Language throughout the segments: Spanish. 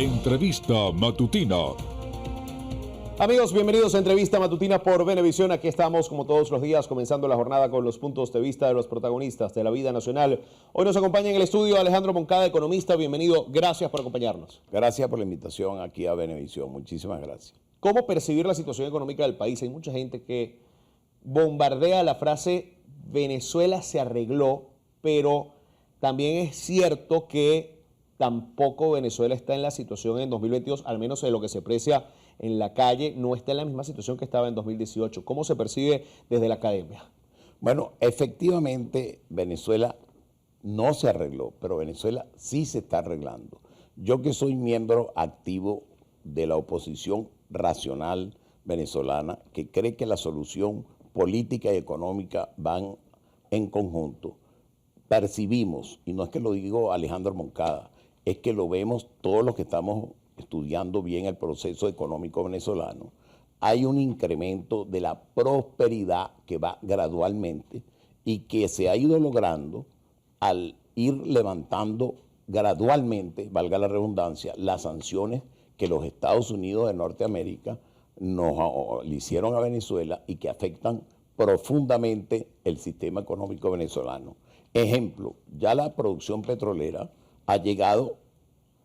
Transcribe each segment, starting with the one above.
Entrevista Matutina. Amigos, bienvenidos a Entrevista Matutina por Venevisión. Aquí estamos, como todos los días, comenzando la jornada con los puntos de vista de los protagonistas de la vida nacional. Hoy nos acompaña en el estudio Alejandro Moncada, economista. Bienvenido, gracias por acompañarnos. Gracias por la invitación aquí a Venevisión. Muchísimas gracias. ¿Cómo percibir la situación económica del país? Hay mucha gente que bombardea la frase Venezuela se arregló, pero también es cierto que tampoco Venezuela está en la situación en 2022, al menos de lo que se aprecia en la calle, no está en la misma situación que estaba en 2018. ¿Cómo se percibe desde la academia? Bueno, efectivamente Venezuela no se arregló, pero Venezuela sí se está arreglando. Yo que soy miembro activo de la oposición racional venezolana, que cree que la solución política y económica van en conjunto, percibimos, y no es que lo digo Alejandro Moncada, es que lo vemos todos los que estamos estudiando bien el proceso económico venezolano, hay un incremento de la prosperidad que va gradualmente y que se ha ido logrando al ir levantando gradualmente, valga la redundancia, las sanciones que los Estados Unidos de Norteamérica le hicieron a Venezuela y que afectan profundamente el sistema económico venezolano. Ejemplo, ya la producción petrolera ha llegado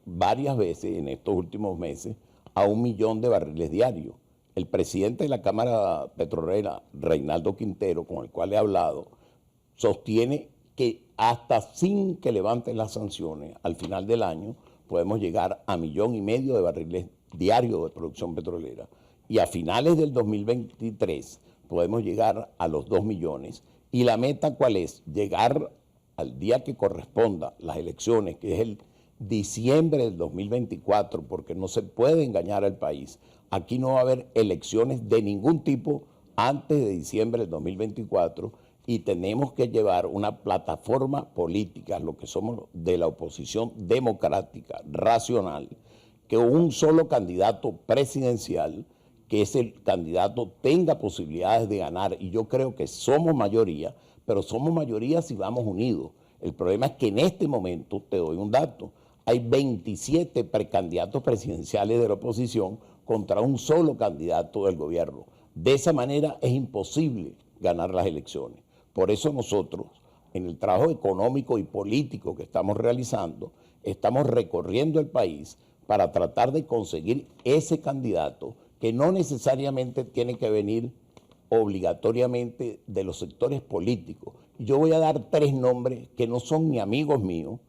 varias veces en estos últimos meses a 1 millón de barriles diarios. El presidente de la Cámara Petrolera, Reinaldo Quintero, con el cual he hablado, sostiene que hasta sin que levanten las sanciones, al final del año, podemos llegar a 1,5 millones de barriles diarios de producción petrolera. Y a finales del 2023 podemos llegar a los 2 millones. ¿Y la meta cuál es? Llegar al día que corresponda las elecciones, que es el diciembre del 2024, porque no se puede engañar al país. Aquí no va a haber elecciones de ningún tipo antes de diciembre del 2024 y tenemos que llevar una plataforma política, lo que somos de la oposición democrática, racional, que un solo candidato presidencial, que ese candidato tenga posibilidades de ganar, y yo creo que somos mayoría, pero somos mayoría si vamos unidos. El problema es que en este momento, te doy un dato, hay 27 precandidatos presidenciales de la oposición contra un solo candidato del gobierno. De esa manera es imposible ganar las elecciones. Por eso nosotros, en el trabajo económico y político que estamos realizando, estamos recorriendo el país para tratar de conseguir ese candidato que no necesariamente tiene que venir obligatoriamente de los sectores políticos. Yo voy a dar 3 nombres que no son ni amigos míos,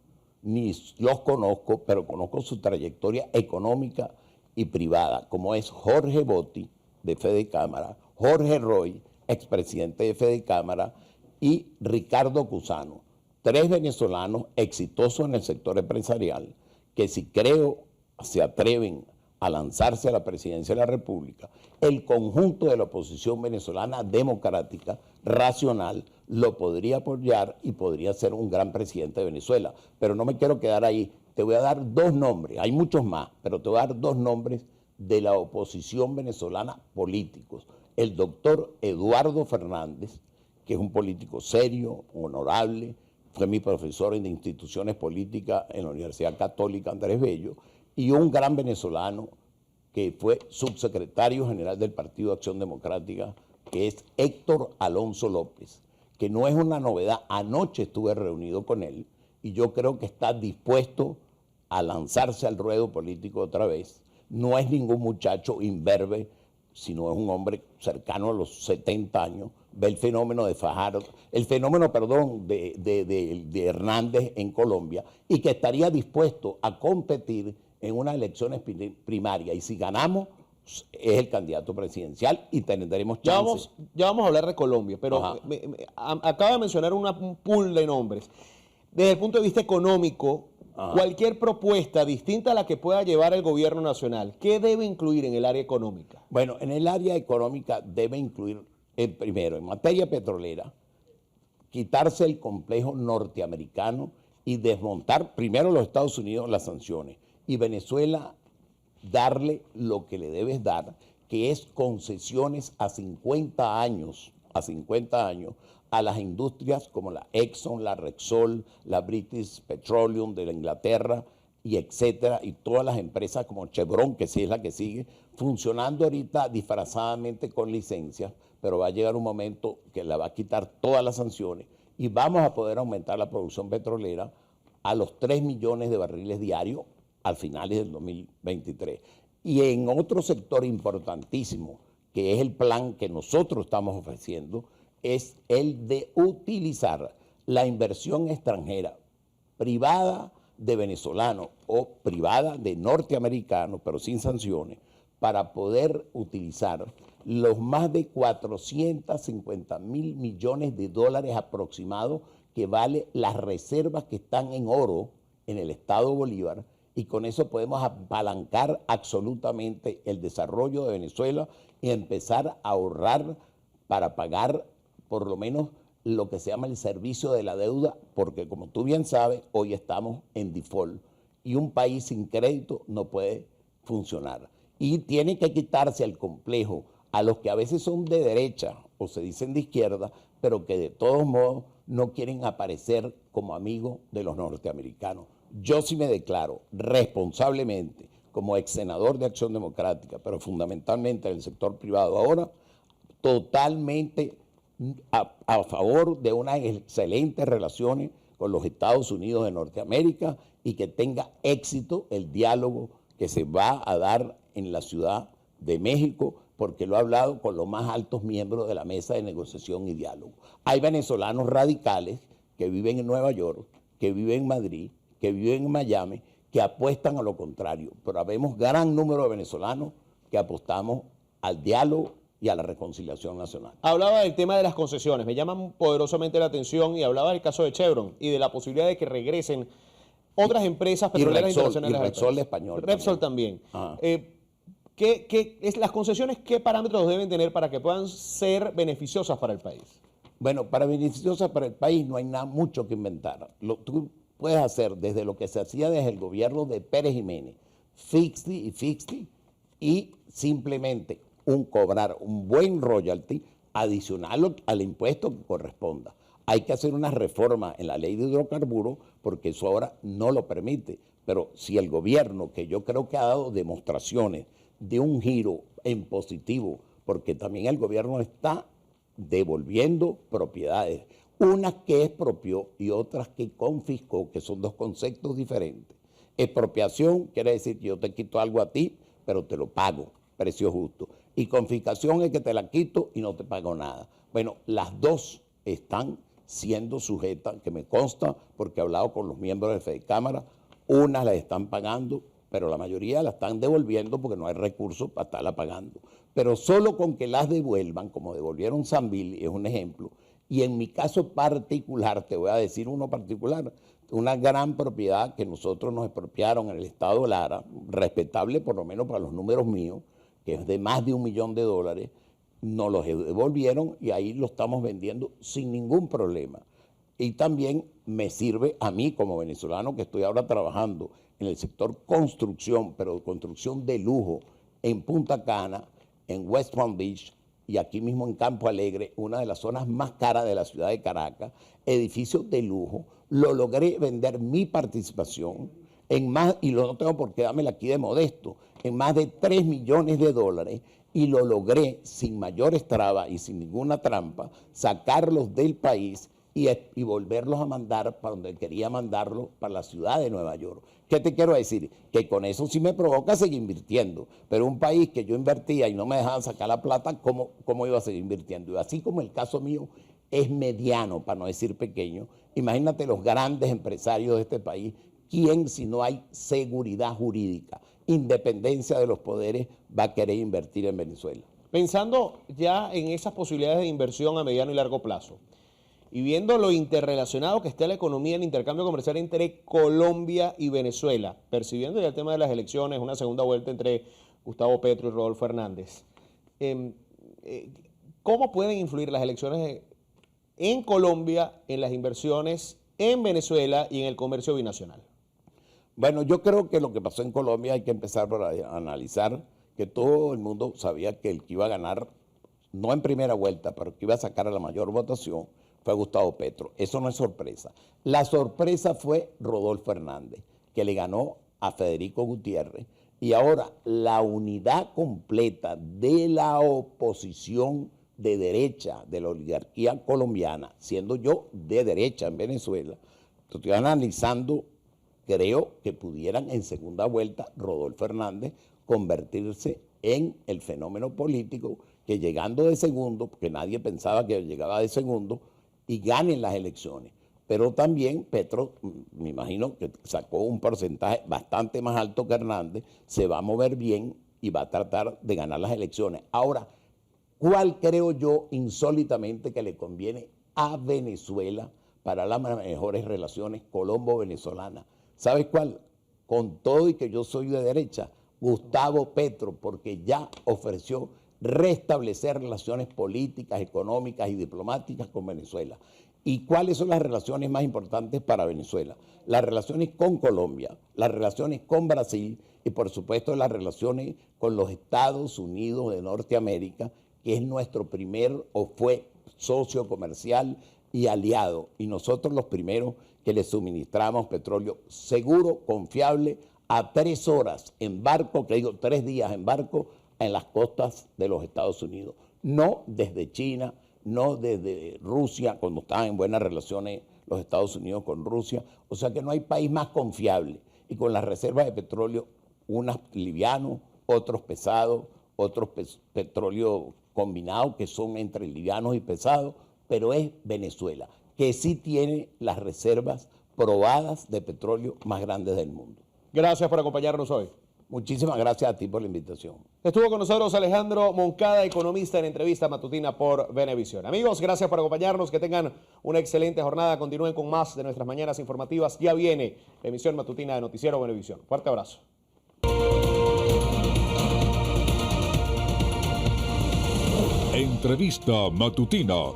ni los conozco, pero conozco su trayectoria económica y privada, como es Jorge Botti, de Fede Cámara, Jorge Roy, expresidente de Fede Cámara, y Ricardo Cusano, 3 venezolanos exitosos en el sector empresarial, que si creo se atreven a lanzarse a la presidencia de la República, el conjunto de la oposición venezolana democrática, racional, lo podría apoyar y podría ser un gran presidente de Venezuela. Pero no me quiero quedar ahí. Te voy a dar 2 nombres, hay muchos más, pero te voy a dar 2 nombres de la oposición venezolana políticos. El doctor Eduardo Fernández, que es un político serio, honorable, fue mi profesor en instituciones políticas en la Universidad Católica Andrés Bello, y un gran venezolano que fue subsecretario general del Partido Acción Democrática, que es Héctor Alonso López, que no es una novedad. Anoche estuve reunido con él y yo creo que está dispuesto a lanzarse al ruedo político otra vez. No es ningún muchacho imberbe, sino es un hombre cercano a los 70 años. Ve el fenómeno de Fajardo, de Hernández en Colombia, y que estaría dispuesto a competir en unas elecciones primarias, y si ganamos es el candidato presidencial y tendremos chances. Ya vamos a hablar de Colombia, pero acaba de mencionar un pool de nombres. Desde el punto de vista económico, cualquier propuesta distinta a la que pueda llevar el gobierno nacional, ¿qué debe incluir en el área económica? Bueno, en el área económica debe incluir, primero, en materia petrolera, quitarse el complejo norteamericano y desmontar primero los Estados Unidos las sanciones, y Venezuela darle lo que le debes dar, que es concesiones a 50 años a las industrias como la Exxon, la Repsol, la British Petroleum de la Inglaterra, y etcétera, y todas las empresas como Chevron, que sí es la que sigue, funcionando ahorita disfrazadamente con licencias, pero va a llegar un momento que la va a quitar todas las sanciones y vamos a poder aumentar la producción petrolera a los 3 millones de barriles diarios al finales del 2023. Y en otro sector importantísimo, que es el plan que nosotros estamos ofreciendo, es el de utilizar la inversión extranjera privada de venezolanos o privada de norteamericanos, pero sin sanciones, para poder utilizar los más de 450.000 millones de dólares aproximados que vale las reservas que están en oro en el estado Bolívar, y con eso podemos apalancar absolutamente el desarrollo de Venezuela y empezar a ahorrar para pagar por lo menos lo que se llama el servicio de la deuda, porque como tú bien sabes, hoy estamos en default y un país sin crédito no puede funcionar. Y tiene que quitarse el complejo a los que a veces son de derecha o se dicen de izquierda, pero que de todos modos no quieren aparecer como amigos de los norteamericanos. Yo sí me declaro responsablemente como ex senador de Acción Democrática, pero fundamentalmente en el sector privado ahora, totalmente a favor de unas excelentes relaciones con los Estados Unidos de Norteamérica y que tenga éxito el diálogo que se va a dar en la Ciudad de México, porque lo he hablado con los más altos miembros de la mesa de negociación y diálogo. Hay venezolanos radicales que viven en Nueva York, que viven en Madrid, que viven en Miami, que apuestan a lo contrario, pero habemos gran número de venezolanos que apostamos al diálogo y a la reconciliación nacional. Hablaba del tema de las concesiones, me llaman poderosamente la atención, y hablaba del caso de Chevron y de la posibilidad de que regresen otras empresas petroleras internacionales. Y Repsol español. Repsol también. Las concesiones, ¿qué parámetros deben tener para que puedan ser beneficiosas para el país? Bueno, para beneficiosas para el país no hay nada mucho que inventar. Tú puedes hacer desde lo que se hacía desde el gobierno de Pérez Jiménez, fixed y simplemente cobrar un buen royalty adicional al impuesto que corresponda. Hay que hacer una reforma en la ley de hidrocarburos porque eso ahora no lo permite. Pero si el gobierno, que yo creo que ha dado demostraciones de un giro en positivo, porque también el gobierno está devolviendo propiedades, unas que expropió y otras que confiscó, que son dos conceptos diferentes. Expropiación quiere decir que yo te quito algo a ti, pero te lo pago, precio justo. Y confiscación es que te la quito y no te pago nada. Bueno, las dos están siendo sujetas, que me consta, porque he hablado con los miembros de FEDECámara, unas las están pagando, pero la mayoría la están devolviendo porque no hay recursos para estarla pagando. Pero solo con que las devuelvan, como devolvieron Sanvili, es un ejemplo. Y en mi caso particular, te voy a decir uno particular, una gran propiedad que nosotros nos expropiaron en el estado Lara, respetable por lo menos para los números míos, que es de más de $1 millón, nos los devolvieron y ahí lo estamos vendiendo sin ningún problema. Y también me sirve a mí como venezolano que estoy ahora trabajando en el sector construcción, pero construcción de lujo en Punta Cana, en West Palm Beach y aquí mismo en Campo Alegre, una de las zonas más caras de la ciudad de Caracas, edificios de lujo. Lo logré vender mi participación en más, y no tengo por qué dármela aquí de modesto, en más de $3 millones, y lo logré sin mayores trabas y sin ninguna trampa, sacarlos del país y volverlos a mandar para donde quería mandarlos, para la ciudad de Nueva York. ¿Qué te quiero decir? Que con eso sí me provoca seguir invirtiendo, pero un país que yo invertía y no me dejaban sacar la plata, ¿cómo iba a seguir invirtiendo? Y así como el caso mío es mediano, para no decir pequeño, imagínate los grandes empresarios de este país. ¿Quién, si no hay seguridad jurídica, independencia de los poderes, va a querer invertir en Venezuela? Pensando ya en esas posibilidades de inversión a mediano y largo plazo, y viendo lo interrelacionado que está la economía, el intercambio comercial entre Colombia y Venezuela, percibiendo ya el tema de las elecciones, una segunda vuelta entre Gustavo Petro y Rodolfo Hernández, ¿cómo pueden influir las elecciones en Colombia en las inversiones en Venezuela y en el comercio binacional? Bueno, yo creo que lo que pasó en Colombia hay que empezar por analizar que todo el mundo sabía que el que iba a ganar, no en primera vuelta, pero que iba a sacar a la mayor votación, fue Gustavo Petro. Eso no es sorpresa. La sorpresa fue Rodolfo Hernández, que le ganó a Federico Gutiérrez, y ahora la unidad completa de la oposición de derecha de la oligarquía colombiana, siendo yo de derecha en Venezuela, estoy analizando, creo que pudieran en segunda vuelta Rodolfo Hernández convertirse en el fenómeno político que llegando de segundo, porque nadie pensaba que llegaba de segundo, y ganen las elecciones. Pero también Petro, me imagino que sacó un porcentaje bastante más alto que Hernández, se va a mover bien y va a tratar de ganar las elecciones. Ahora, ¿cuál creo yo insólitamente que le conviene a Venezuela para las mejores relaciones colombo-venezolanas? ¿Sabes cuál? Con todo y que yo soy de derecha, Gustavo Petro, porque ya ofreció restablecer relaciones políticas, económicas y diplomáticas con Venezuela. ¿Y cuáles son las relaciones más importantes para Venezuela? Las relaciones con Colombia, las relaciones con Brasil y por supuesto las relaciones con los Estados Unidos de Norteamérica, que es nuestro primer o fue socio comercial y aliado. Y nosotros los primeros que le suministramos petróleo seguro, confiable, a 3 horas en barco, que digo 3 días en barco, en las costas de los Estados Unidos. No desde China, no desde Rusia, cuando estaban en buenas relaciones los Estados Unidos con Rusia. O sea que no hay país más confiable. Y con las reservas de petróleo, unas livianos, otros pesados, otros petróleo combinados que son entre livianos y pesados, pero es Venezuela, que sí tiene las reservas probadas de petróleo más grandes del mundo. Gracias por acompañarnos hoy. Muchísimas gracias a ti por la invitación. Estuvo con nosotros Alejandro Moncada, economista, en entrevista matutina por Venevisión. Amigos, gracias por acompañarnos. Que tengan una excelente jornada. Continúen con más de nuestras mañanas informativas. Ya viene la emisión matutina de Noticiero Venevisión. Fuerte abrazo. Entrevista matutina